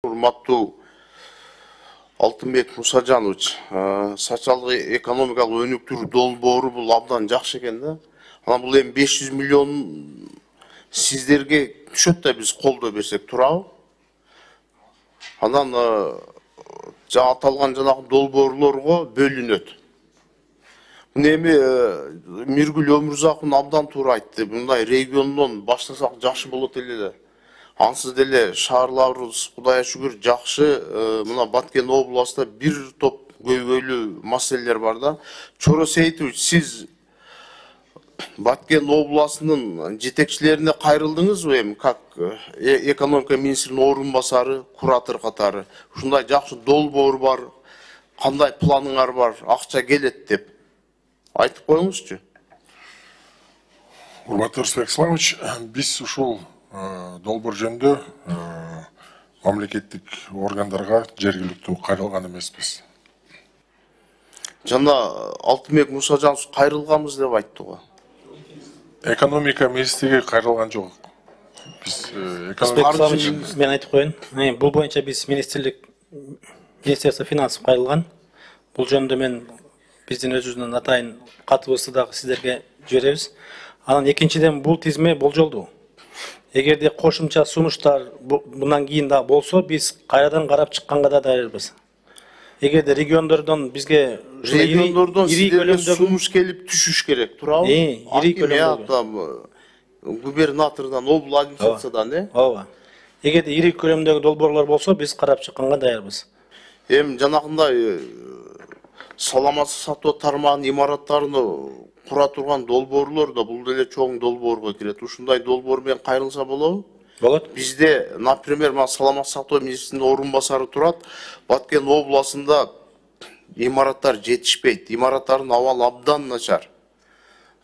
Урматтуу Алтынбек Мусажанович, социалдык экономикалык өнүктүрүү долбоору бул абдан жакшы экен да. Анан бул эми 500 миллион сиздерге түшөт да биз колдоо берсек турабы? Анан аталган жанагы долбоорлорго бөлүнөт. Эми Миргүл Өмүрзаков абдан туура айтты. Мындай региондон баштасак жакшы болот эле. Ансыз деле шаарларыбыз Кудайга шүгүр жакшы. Мына Баткен областында бир топ көйгөйлүү маселелер бар да. Чоро Сейитович, сиз Баткен областынын жетекчилерине кайрылдыңызбы эми, как экономика министринин орун басары, куратор катары? Ушундай жакшы долбоор бар, кандай планыңар бар, акча келет деп айтып коюңузчу. Урматтуу Рысбек Исламович, биз ушул долбоор жөнүндө мамлекеттик органдарга жергиликтүү кайрылган эмеспиз. Жана Алтынбек Мусажанов кайрылганбыз деп айтты го. Экономика министрлиги кайрылган жок. Биз мен айтып коеюн. Бул боюнча биз Министерство финансов кайрылган. Бул жөнүндө мен биздин өзүбүздүн атайын катыбызды дагы сиздерге жиберебиз. Анан экинчиден бул тизме болжолдуу. Эгерде кошумча сунуштар мындан кийин да болсо, биз кайрадан карап чыкканга да даярбыз. Эгерде региондордон бизге сунуш келип түшүш керек, турабы? Ири көлөмдөгү губернатордон, облус администрациядан, Ооба. Эгерде ири көлөмдөгү долбоорлор болсо, биз карап чыкканга даярбыз. Эми жанагындай саламатсыз сатуу тармагынын имараттарын кура турган долбоорлор да бул деле чоң долбоорго кирет. Ушундай долбоор менен кайрылса болобу? Болот. Бизде, например, саламатсыз сактоо министринин орун басары турат. Баткен областында имараттар жетишпейт. Имараттардын абалы абдан начар.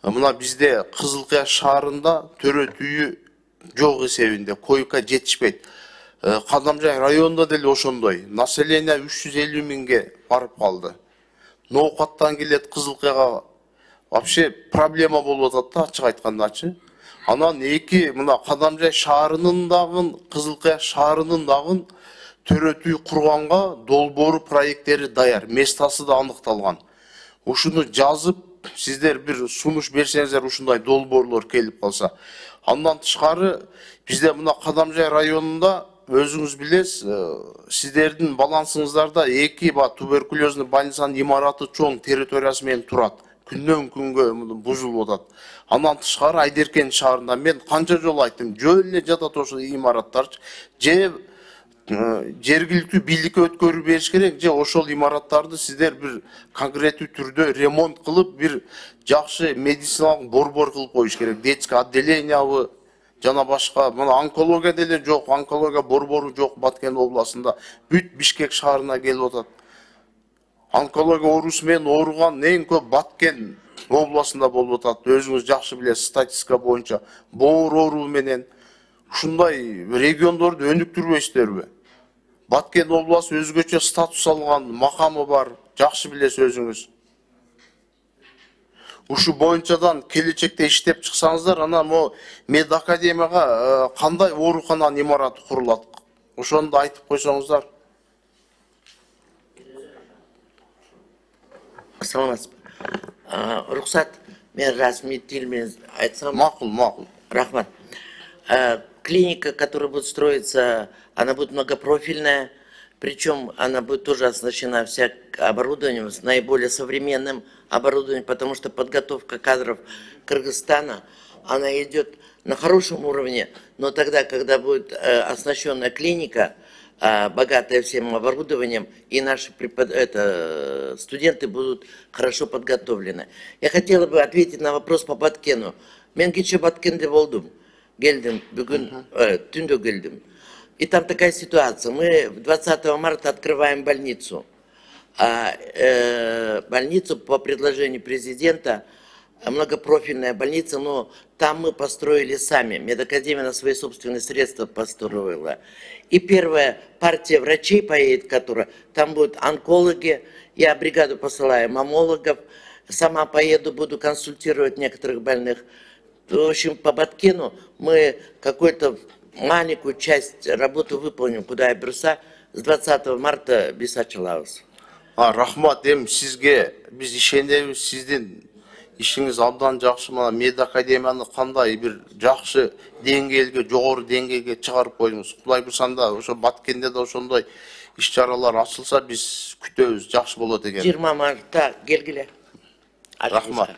Мына бизде Кызылкая шаарында төрөт үйү жок эсебинде, койка жетишпейт. Кадамжай районунда деле ошондой. Население 350 миңге барып калды. Ноокаттан келет Кызылкаяга вообще проблема болуп атат да, ачык айткандачы. Анан мына Кадамжай шаарынын дагы, Кызылкая шаарынын дагы төрөт үй курганга долбоору проекттери даяр, местасы да аныкталган. Ушуну жазып, сиздер бир сунуш берсеңиздер, ушундай долбоорлор келип калса. Андан тышкары бизде мына Кадамжай районунда өзүңүз билесиз, сиздердин балансыңыздарда туберкулезный больницанын имараты чоң территориясы менен турат. Күндөн күнгө бузулуп атат. Андан тышкары Айдеркен шаарында мен канча жолу айттым, жөн эле жатат ошол имараттар. Же жергиликтүү бийликке өткөрүп бериш керек, же ошол имараттарды сиздер бир конкреттүү түрдө ремонт кылып, бир жакшы медициналык борбор кылып коюш керек. Детский отделениябы жана башка, мына онкология деле жок, онкология борбору жок Баткен областында. Бүт Бишкек шаарына келип атат. Онкология оорусу менен ооруган эң көп Баткен областында болуп атат. Өзүңүз жакшы билесиз, статистика боюнча боор ооруу менен. Ушундай региондорду өнүктүрбөйсүздарбы? Баткен областы өзгөчө статус алган, макамы бар, жакшы билесиз өзүңүз. Ушу боюнчадан келечекте иштеп чыксаңыздар, анан медакадемияга кандай оорукананын имараты курулат? Ошону да айтып койсоңуздар. Саламатсызбы. Рухсат, мен расмий тилмен айтсам. Макул. Рахмат. Клиника, которая будет строиться, она будет многопрофильная, причем она будет тоже оснащена оборудованием, с наиболее современным оборудованием, потому что подготовка кадров Кыргызстана, она идет на хорошем уровне, но тогда, когда будет оснащенная клиника, богатая всем оборудованием, и наши студенты будут хорошо подготовлены. Я хотела бы ответить на вопрос по Баткену. Мен кече Баткенде болдум, келдим, бүгүн түндө келдим. И там такая ситуация. Мы 20 марта открываем больницу. Больницу по предложению президента, многопрофильная больница, но там мы построили сами. Медакадемия на свои собственные средства построила. И первая партия врачей поедет, которая там будут онкологи, я бригаду посылаю маммологов, сама поеду, буду консультировать некоторых больных. В общем, по Баткену мы какой-то маленькую часть работы выполним, куда я берса, с 20 марта без очалабыз. Рахмат, эми сизге биз ишенебиз, сиздин ишиңиз абдан жакшы. Мына Мед Академияны кандай бир жакшы деңгээлге, жогору деңгээлге чыгарып койдуңуз. Кудай бурсанда ошо Баткенде да ошондой иш-чаралар ачылса биз күтөбүз, жакшы болот экен. 20 мартта келгиле. Рахмат.